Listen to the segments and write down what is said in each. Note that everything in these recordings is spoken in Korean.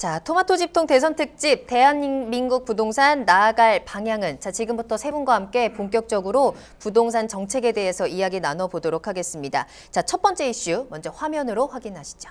자, 토마토 집통 대선 특집 대한민국 부동산 나아갈 방향은 지금부터 세 분과 함께 본격적으로 부동산 정책에 대해서 이야기 나눠보도록 하겠습니다. 자, 첫 번째 이슈 먼저 화면으로 확인하시죠.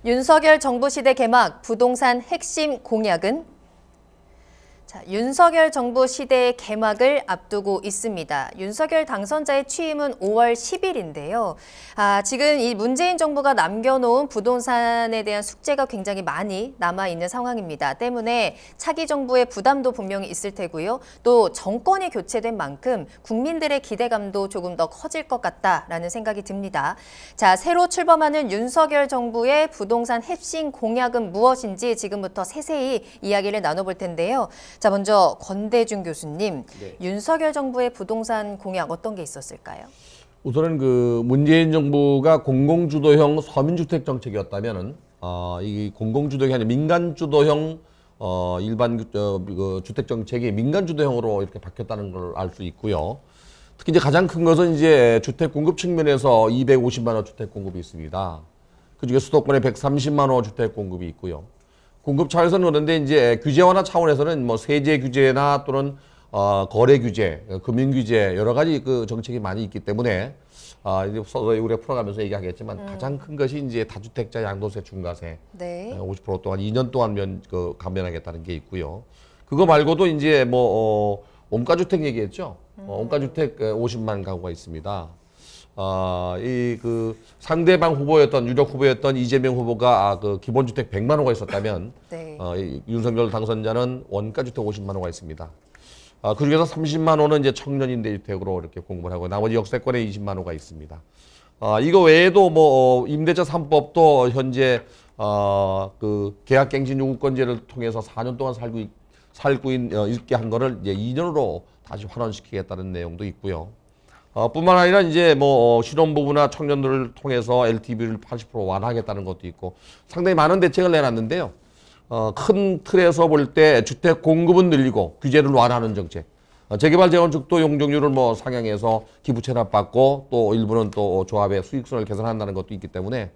윤석열 정부 시대 개막 부동산 핵심 공약은? 자, 윤석열 정부 시대의 개막을 앞두고 있습니다. 윤석열 당선자의 취임은 5월 10일인데요. 지금 이 문재인 정부가 남겨놓은 부동산에 대한 숙제가 굉장히 많이 남아있는 상황입니다. 때문에 차기 정부의 부담도 분명히 있을 테고요. 또 정권이 교체된 만큼 국민들의 기대감도 조금 더 커질 것 같다라는 생각이 듭니다. 자, 새로 출범하는 윤석열 정부의 부동산 핵심 공약은 무엇인지 지금부터 세세히 이야기를 나눠볼 텐데요. 자, 먼저 권대중 교수님, 네. 윤석열 정부의 부동산 공약 어떤 게 있었을까요? 우선은 그 문재인 정부가 공공주도형 서민주택 정책이었다면은 이 공공주도형이 아니라 민간주도형 일반 주택 정책이 민간주도형으로 이렇게 바뀌었다는 걸 알 수 있고요. 특히 이제 가장 큰 것은 이제 주택 공급 측면에서 250만 호 주택 공급이 있습니다. 그중에 수도권에 130만 호 주택 공급이 있고요. 공급 차원에서는 그런데 이제 규제 완화 차원에서는 뭐 세제 규제나 또는 거래 규제, 금융 규제 여러 가지 그 정책이 많이 있기 때문에 이제 서서히 우리가 풀어가면서 얘기하겠지만 가장 큰 것이 이제 다주택자 양도세 중과세 네. 50% 동안 2년 동안 감면하겠다는 게 있고요. 그거 말고도 이제 뭐 원가주택 얘기했죠. 원가주택 50만 가구가 있습니다. 이 그 상대방 후보였던 유력 후보였던 이재명 후보가 그 기본주택 100만 호가 있었다면 네. 윤석열 당선자는 원가주택 50만 호가 있습니다. 그 중에서 30만 호는 이제 청년임대주택으로 이렇게 공급을 하고 나머지 역세권에 20만 호가 있습니다. 이거 외에도 뭐 임대차 3법도 현재 그 계약갱신 요구권제를 통해서 4년 동안 살고 있게 한 거를 이제 2년으로 다시 환원시키겠다는 내용도 있고요. 뿐만 아니라 이제 뭐 신혼부부나 청년들을 통해서 LTV를 80% 완화하겠다는 것도 있고 상당히 많은 대책을 내놨는데요. 큰 틀에서 볼 때 주택 공급은 늘리고 규제를 완화하는 정책. 재개발 재건축도 용적률을 뭐 상향해서 기부 체납받고 또 일부는 또 조합의 수익성을 개선한다는 것도 있기 때문에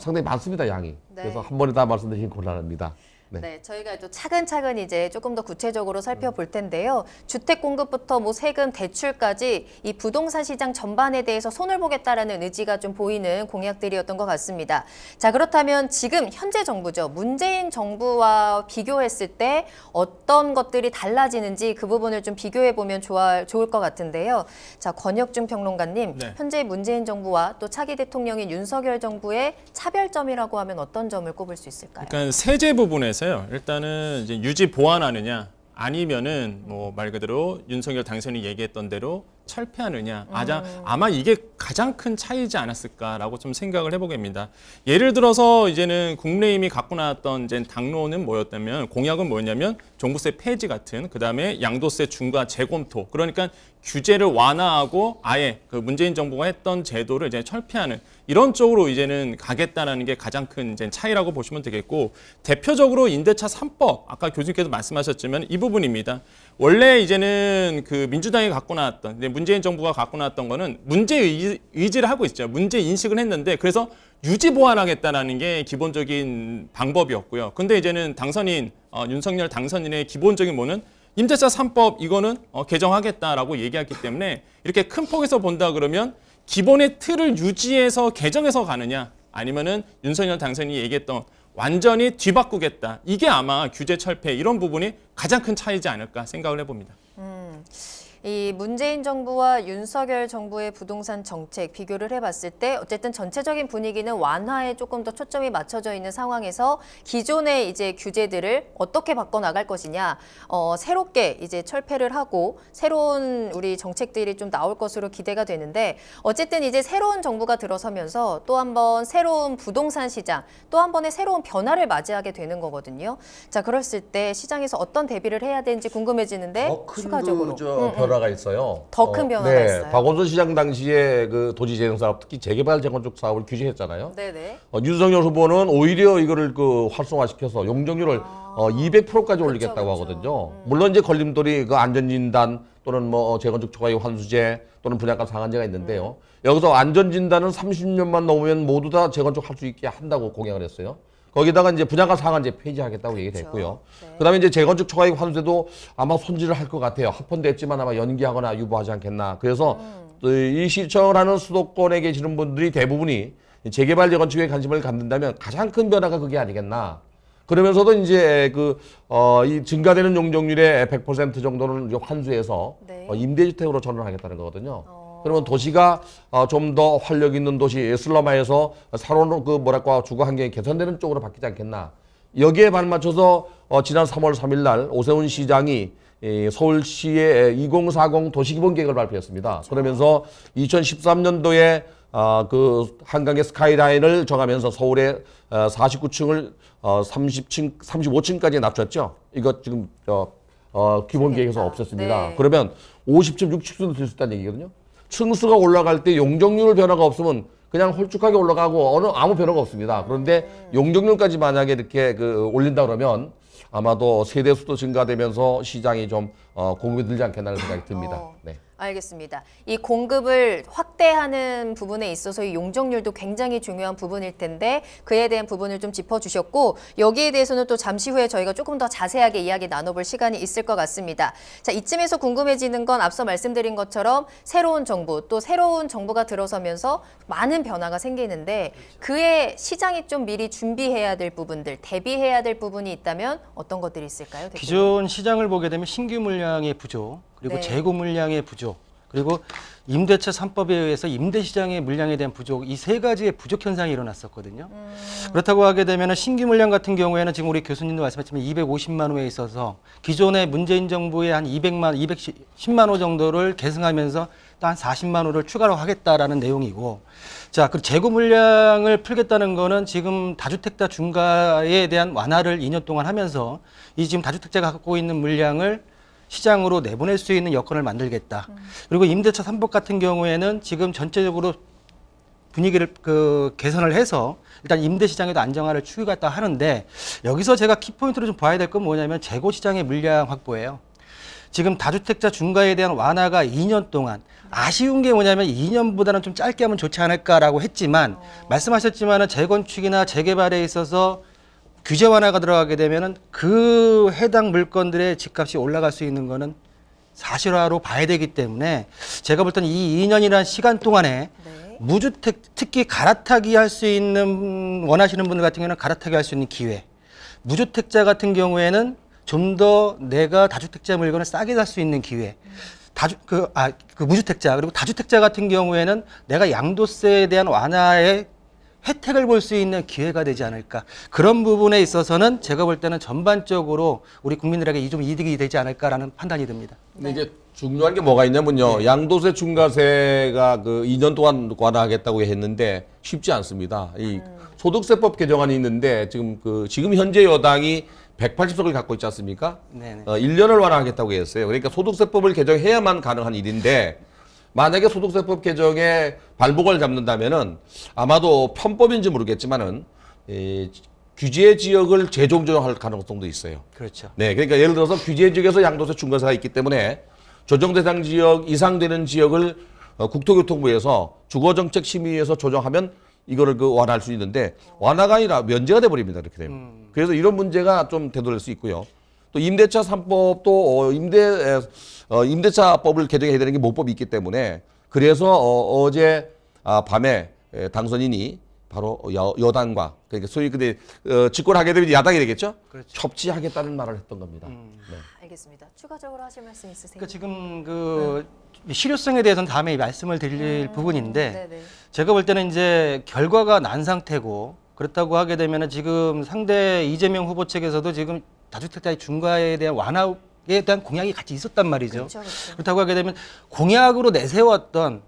상당히 많습니다, 양이. 네. 그래서 한 번에 다 말씀드리긴 곤란합니다. 네, 저희가 또 차근차근 이제 조금 더 구체적으로 살펴볼 텐데요. 주택 공급부터 뭐 세금, 대출까지 이 부동산 시장 전반에 대해서 손을 보겠다라는 의지가 좀 보이는 공약들이었던 것 같습니다. 자, 그렇다면 지금 현재 정부죠. 문재인 정부와 비교했을 때 어떤 것들이 달라지는지 그 부분을 좀 비교해 보면 좋을 것 같은데요. 자, 권혁준 평론가님, 네. 현재 문재인 정부와 또 차기 대통령인 윤석열 정부의 차별점이라고 하면 어떤 점을 꼽을 수 있을까요? 그러니까 세제 부분에서요. 일단은 이제 유지 보완하느냐 아니면은 뭐 말 그대로 윤석열 당선인이 얘기했던 대로 철폐하느냐. 아마 이게 가장 큰 차이지 않았을까라고 좀 생각을 해보겠습니다. 예를 들어서 이제는 국민의힘이 갖고 나왔던 이제 당론은 뭐였다면 공약은 뭐였냐면 종부세 폐지 같은 그다음에 양도세 중과 재검토. 그러니까 규제를 완화하고 아예 그 문재인 정부가 했던 제도를 이제 철폐하는 이런 쪽으로 이제는 가겠다라는 게 가장 큰 이제 차이라고 보시면 되겠고 대표적으로 임대차 3법 아까 교수님께서 말씀하셨지만 이 부분입니다. 원래 이제는 그 민주당이 갖고 나왔던 문재인 정부가 갖고 나왔던 거는 문제 의지를 하고 있죠. 문제 인식을 했는데 그래서 유지 보완하겠다라는 게 기본적인 방법이었고요. 근데 이제는 당선인 윤석열 당선인의 기본적인 뭐는 임대차 3법 이거는 개정하겠다라고 얘기했기 때문에 이렇게 큰 폭에서 본다 그러면 기본의 틀을 유지해서 개정해서 가느냐 아니면은 윤석열 당선인이 얘기했던 완전히 뒤바꾸겠다. 이게 아마 규제 철폐 이런 부분이 가장 큰 차이지 않을까 생각을 해봅니다. 이 문재인 정부와 윤석열 정부의 부동산 정책 비교를 해봤을 때 어쨌든 전체적인 분위기는 완화에 조금 더 초점이 맞춰져 있는 상황에서 기존의 이제 규제들을 어떻게 바꿔 나갈 것이냐, 새롭게 이제 철폐를 하고 새로운 우리 정책들이 좀 나올 것으로 기대가 되는데 어쨌든 이제 새로운 정부가 들어서면서 또 한 번 새로운 부동산 시장, 또 한 번의 새로운 변화를 맞이하게 되는 거거든요. 자, 그랬을 때 시장에서 어떤 대비를 해야 되는지 궁금해지는데 추가적으로. 변화가 있어요. 더 큰 변화가 있어요. 박원순 시장 당시에 그 도시재생 사업, 특히 재개발 재건축 사업을 규제했잖아요. 네네. 윤석열 후보는 오히려 이거를 그 활성화시켜서 용적률을 200%까지 올리겠다고 하거든요. 물론 이제 걸림돌이 그 안전진단 또는 뭐 재건축 초과이익 환수제 또는 분양가 상한제가 있는데요. 여기서 안전진단은 30년만 넘으면 모두 다 재건축 할 수 있게 한다고 공약을 했어요. 거기다가 이제 분양가 상한제 폐지하겠다고 얘기됐고요. 그다음에 이제 재건축 초과이익 환수제도 아마 손질을 할 것 같아요. 합헌됐지만 아마 연기하거나 유보하지 않겠나. 그래서 이 시청을 하는 수도권에 계시는 분들이 대부분이 재개발 재건축에 관심을 갖는다면 가장 큰 변화가 그게 아니겠나. 그러면서도 이제 이 증가되는 용적률의 100% 정도는 환수해서 네. 임대주택으로 전환하겠다는 거거든요. 그러면 도시가 좀 더 활력 있는 도시, 슬럼화에서 살아오는 주거 환경이 개선되는 쪽으로 바뀌지 않겠나. 여기에 발맞춰서 지난 3월 3일 날 오세훈 시장이 서울시의 2040 도시기본계획을 발표했습니다. 그러면서 2013년도에 한강의 스카이라인을 정하면서 서울의 49층을 35층까지 낮췄죠. 이거 지금 기본계획에서 없앴습니다. 네. 그러면 50층, 60층도 될 수 있다는 얘기거든요. 층수가 올라갈 때 용적률 변화가 없으면 그냥 홀쭉하게 올라가고 아무 변화가 없습니다. 그런데 용적률까지 만약에 이렇게 올린다 그러면 아마도 세대 수도 증가되면서 시장이 좀 공급이 늘지 않겠나는 생각이 듭니다. 네. 알겠습니다. 이 공급을 확대하는 부분에 있어서 이 용적률도 굉장히 중요한 부분일 텐데 그에 대한 부분을 좀 짚어주셨고 여기에 대해서는 또 잠시 후에 저희가 조금 더 자세하게 이야기 나눠볼 시간이 있을 것 같습니다. 자, 이쯤에서 궁금해지는 건 앞서 말씀드린 것처럼 새로운 정부 또 새로운 정부가 들어서면서 많은 변화가 생기는데 그에 시장이 좀 미리 준비해야 될 부분들, 대비해야 될 부분이 있다면 어떤 것들이 있을까요? 대표님? 기존 시장을 보게 되면 신규 물량의 부족, 그리고 네. 재고 물량의 부족, 그리고 임대차 3법에 의해서 임대시장의 물량에 대한 부족, 이 세 가지의 부족 현상이 일어났었거든요. 그렇다고 하게 되면 신규 물량 같은 경우에는 지금 우리 교수님도 말씀하셨지만 250만 호에 있어서 기존의 문재인 정부의 한 210만 호 정도를 계승하면서 또 한 40만 호를 추가로 하겠다라는 내용이고, 자, 그 재고 물량을 풀겠다는 거는 지금 다주택자 중가에 대한 완화를 2년 동안 하면서 이 지금 다주택자가 갖고 있는 물량을 시장으로 내보낼 수 있는 여건을 만들겠다. 그리고 임대차 3법 같은 경우에는 지금 전체적으로 분위기를 개선을 해서 일단 임대 시장에도 안정화를 추구하겠다 하는데 여기서 제가 키포인트로 좀 봐야 될 건 뭐냐면 재고 시장의 물량 확보예요. 지금 다주택자 중가에 대한 완화가 2년 동안 아쉬운 게 뭐냐면 2년보다는 좀 짧게 하면 좋지 않을까라고 했지만 말씀하셨지만은 재건축이나 재개발에 있어서 규제 완화가 들어가게 되면은 그 해당 물건들의 집값이 올라갈 수 있는 거는 사실화로 봐야 되기 때문에 제가 볼 때는 이 2년이라는 시간 동안에 네. 무주택 특히 갈아타기 할 수 있는 원하시는 분들 같은 경우는 갈아타기 할 수 있는 기회, 무주택자 같은 경우에는 좀 더 내가 다주택자 물건을 싸게 살 수 있는 기회. 무주택자 그리고 다주택자 같은 경우에는 내가 양도세에 대한 완화의 혜택을 볼 수 있는 기회가 되지 않을까. 그런 부분에 있어서는 제가 볼 때는 전반적으로 우리 국민들에게 좀 이득이 되지 않을까라는 판단이 듭니다. 근데 이제 중요한 게 뭐가 있냐면요. 양도세 중과세가 2년 동안 완화하겠다고 했는데 쉽지 않습니다. 이 소득세법 개정안이 있는데 지금 현재 여당이 180석을 갖고 있지 않습니까? 네네. 1년을 완화하겠다고 했어요. 그러니까 소득세법을 개정해야만 가능한 일인데 만약에 소득세법 개정에 발목을 잡는다면은 아마도 편법인지 모르겠지만은 규제 지역을 재종 조정할 가능성도 있어요. 그렇죠. 네, 그러니까 예를 들어서 규제 지역에서 양도세 중과세가 있기 때문에 조정 대상 지역 이상 되는 지역을 국토교통부에서 주거정책심의위에서 조정하면 이거를 완화할 수 있는데 완화가 아니라 면제가 돼 버립니다. 이렇게 되면. 그래서 이런 문제가 좀 되돌릴 수 있고요. 또 임대차 3법도 임대차법을 개정해야 되는 게 모법이 있기 때문에 그래서 어제 밤에 당선인이 바로 여당과 그러니까 소위 근데 집권하게 되면 야당이 되겠죠? 그렇죠. 협치하겠다는 말을 했던 겁니다. 네. 알겠습니다. 추가적으로 하실 말씀 있으세요? 그러니까 지금 실효성에 대해서는 다음에 말씀을 드릴 부분인데 네네. 제가 볼 때는 이제 결과가 난 상태고 그렇다고 하게 되면은 지금 상대 이재명 후보 측에서도 지금 다주택자의 중과에 대한 완화에 대한 공약이 같이 있었단 말이죠. 그렇죠, 그렇죠. 그렇다고 하게 되면 공약으로 내세웠던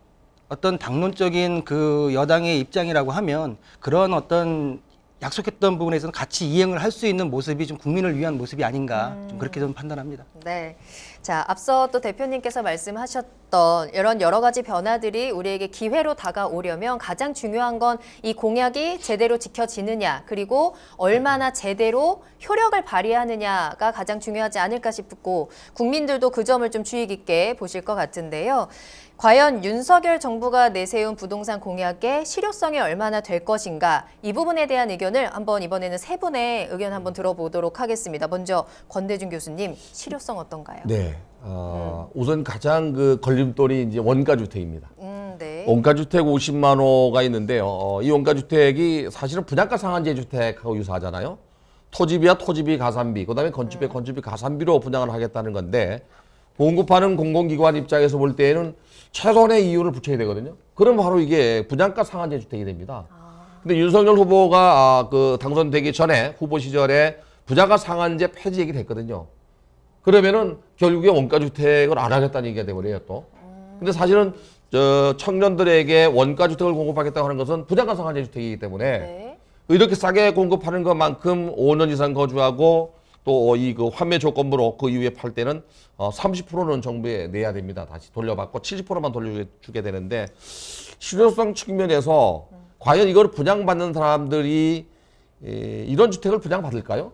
어떤 당론적인 여당의 입장이라고 하면 그런 어떤 약속했던 부분에서는 같이 이행을 할 수 있는 모습이 좀 국민을 위한 모습이 아닌가 좀 그렇게 좀 판단합니다. 네. 자, 앞서 또 대표님께서 말씀하셨던 이런 여러 가지 변화들이 우리에게 기회로 다가오려면 가장 중요한 건 이 공약이 제대로 지켜지느냐, 그리고 얼마나 제대로 효력을 발휘하느냐가 가장 중요하지 않을까 싶고, 국민들도 그 점을 좀 주의 깊게 보실 것 같은데요. 과연 윤석열 정부가 내세운 부동산 공약의 실효성이 얼마나 될 것인가, 이 부분에 대한 의견을 한번 이번에는 세 분의 의견 한번 들어보도록 하겠습니다. 먼저 권대중 교수님, 실효성 어떤가요? 네. 우선 가장 그 걸림돌이 이제 원가주택입니다. 네. 원가주택 50만 호가 있는데요. 이 원가주택이 사실은 분양가 상한제 주택하고 유사하잖아요. 토지비와 토지비 가산비, 그다음에 건축비, 건축비 가산비로 분양을 하겠다는 건데, 공급하는 공공기관 입장에서 볼 때에는 최소한의 이유를 붙여야 되거든요. 그럼 바로 이게 분양가 상한제 주택이 됩니다. 근데 윤석열 후보가 그 당선되기 전에 후보 시절에 분양가 상한제 폐지 얘기를 했거든요. 그러면은 결국에 원가주택을 안 하겠다는 얘기가 돼버려요, 또. 근데 사실은 청년들에게 원가주택을 공급하겠다고 하는 것은 분양가 상한제 주택이기 때문에 네. 이렇게 싸게 공급하는 것만큼 5년 이상 거주하고 또 이 그 환매 조건부로 그 이후에 팔 때는 30%는 정부에 내야 됩니다. 다시 돌려받고 70%만 돌려주게 되는데, 실효성 측면에서 과연 이걸 분양받는 사람들이 이런 주택을 분양받을까요?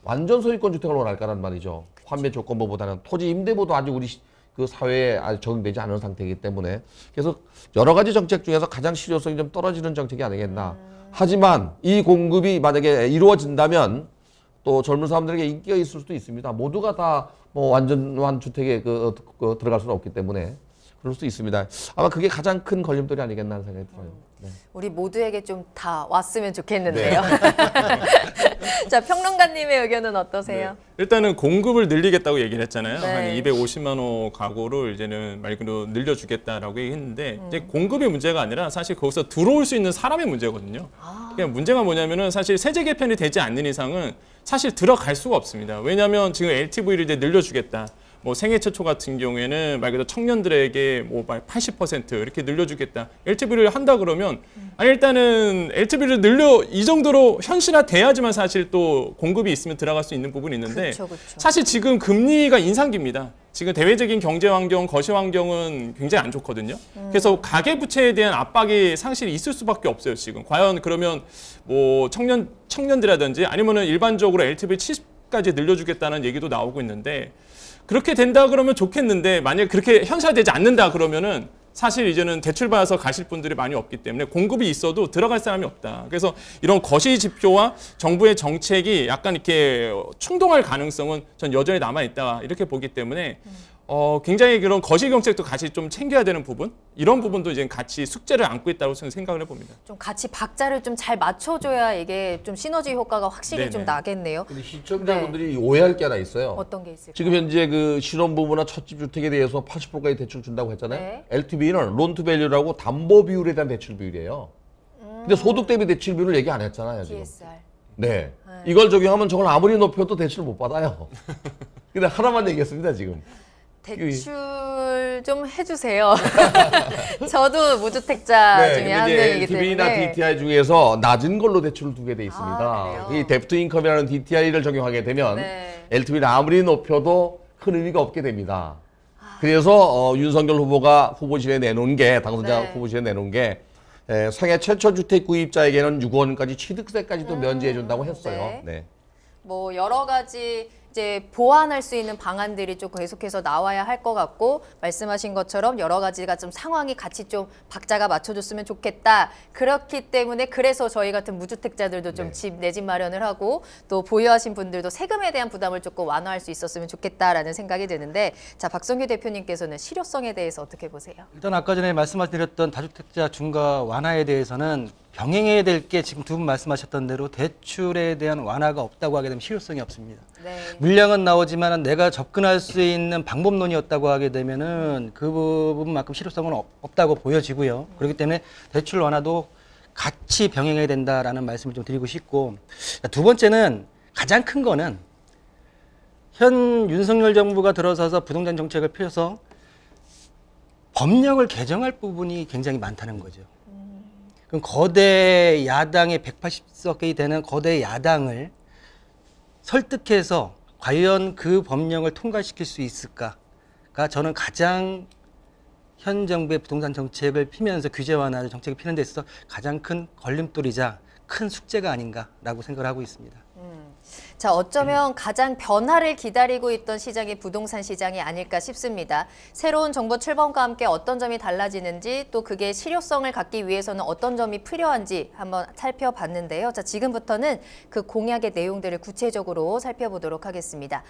완전 소유권 주택을 원할까라는 말이죠. 환매 조건부보다는 토지 임대부도 아직 우리 그 사회에 아직 적용되지 않은 상태이기 때문에, 그래서 여러 가지 정책 중에서 가장 실효성이 좀 떨어지는 정책이 아니겠나. 하지만 이 공급이 만약에 이루어진다면 또 젊은 사람들에게 인기가 있을 수도 있습니다. 모두가 다 뭐 완전한 주택에 들어갈 수는 없기 때문에 그럴 수도 있습니다. 아마 그게 가장 큰 걸림돌이 아니겠나 하는 생각이 들어요. 네. 우리 모두에게 좀 다 왔으면 좋겠는데요. 자, 평론가님의 의견은 어떠세요? 일단은 공급을 늘리겠다고 얘기를 했잖아요. 네. 한 250만 호 가구를 이제는 말 그대로 늘려주겠다라고 얘기했는데, 이제 공급의 문제가 아니라 사실 거기서 들어올 수 있는 사람의 문제거든요. 그냥 문제가 뭐냐면은 사실 세제 개편이 되지 않는 이상은 사실 들어갈 수가 없습니다. 왜냐하면 지금 LTV를 이제 늘려주겠다. 뭐 생애 최초 같은 경우에는 말 그대로 청년들에게 뭐 80% 이렇게 늘려주겠다. LTV를 한다 그러면, 아니 일단은 LTV를 늘려 이 정도로 현실화돼야지만 사실 또 공급이 있으면 들어갈 수 있는 부분이 있는데, 그쵸. 사실 지금 금리가 인상기입니다. 지금 대외적인 경제 환경, 거시 환경은 굉장히 안 좋거든요. 그래서 가계 부채에 대한 압박이 상실이 있을 수밖에 없어요, 지금. 과연 그러면 뭐 청년들이라든지 아니면은 일반적으로 LTV 70까지 늘려주겠다는 얘기도 나오고 있는데, 그렇게 된다 그러면 좋겠는데, 만약에 그렇게 현실화되지 않는다 그러면은 사실 이제는 대출 받아서 가실 분들이 많이 없기 때문에 공급이 있어도 들어갈 사람이 없다. 그래서 이런 거시 지표와 정부의 정책이 약간 이렇게 충돌할 가능성은 전 여전히 남아있다 이렇게 보기 때문에 굉장히 그런 거시 정책도 같이 좀 챙겨야 되는 부분, 이런 부분도 이제 같이 숙제를 안고 있다고 저는 생각을 해봅니다. 좀 같이 박자를 좀 잘 맞춰줘야 이게 좀 시너지 효과가 확실히 네네. 좀 나겠네요. 근데 시청자분들이 오해할 게 하나 있어요. 어떤 게 있을까요? 지금 현재 그 신혼부부나 첫집 주택에 대해서 80%까지 대출 준다고 했잖아요. 네. LTV는 론투밸류라고 담보 비율에 대한 대출 비율이에요. 근데 소득 대비 대출 비율을 얘기 안 했잖아요, 지금. DSR. 네. 이걸 적용하면 저걸 아무리 높여도 대출을 못 받아요. 근데 하나만 얘기했습니다, 지금. 대출 좀 해주세요. 저도 무주택자 중에 한 근데 명이기 LTV나 때문에. DTI 중에서 낮은 걸로 대출을 두게 돼 있습니다. 그래요? 이 데프트 인컴이라는 DTI를 적용하게 되면 네. LTV를 아무리 높여도 큰 의미가 없게 됩니다. 그래서 윤석열 후보가 후보실에 내놓은 게, 당선자 네. 후보실에 내놓은 게 생애 최초 주택 구입자에게는 6원까지 취득세까지도 면제해 준다고 했어요. 네. 네. 뭐 여러 가지 이제 보완할 수 있는 방안들이 좀 계속해서 나와야 할 것 같고, 말씀하신 것처럼 여러 가지가 좀 상황이 같이 좀 박자가 맞춰줬으면 좋겠다. 그렇기 때문에 그래서 저희 같은 무주택자들도 좀 내 집 마련을 하고, 또 보유하신 분들도 세금에 대한 부담을 조금 완화할 수 있었으면 좋겠다라는 생각이 드는데, 자, 박성규 대표님께서는 실효성에 대해서 어떻게 보세요? 일단 아까 전에 말씀드렸던 다주택자 중과 완화에 대해서는 병행해야 될 게 지금 두 분 말씀하셨던 대로 대출에 대한 완화가 없다고 하게 되면 실효성이 없습니다. 네. 물량은 나오지만 내가 접근할 수 있는 방법론이었다고 하게 되면은 그 부분만큼 실효성은 없다고 보여지고요. 그렇기 때문에 대출 완화도 같이 병행해야 된다라는 말씀을 좀 드리고 싶고, 두 번째는 가장 큰 거는 현 윤석열 정부가 들어서서 부동산 정책을 펴서 법령을 개정할 부분이 굉장히 많다는 거죠. 그럼 거대 야당의 180석이 되는 거대 야당을 설득해서 과연 그 법령을 통과시킬 수 있을까가 저는 가장 현 정부의 부동산 정책을 피면서 규제 완화 정책을 피는 데 있어서 가장 큰 걸림돌이자 큰 숙제가 아닌가라고 생각을 하고 있습니다. 자, 어쩌면 가장 변화를 기다리고 있던 시장이 부동산 시장이 아닐까 싶습니다. 새로운 정부 출범과 함께 어떤 점이 달라지는지 또 그게 실효성을 갖기 위해서는 어떤 점이 필요한지 한번 살펴봤는데요. 자, 지금부터는 그 공약의 내용들을 구체적으로 살펴보도록 하겠습니다.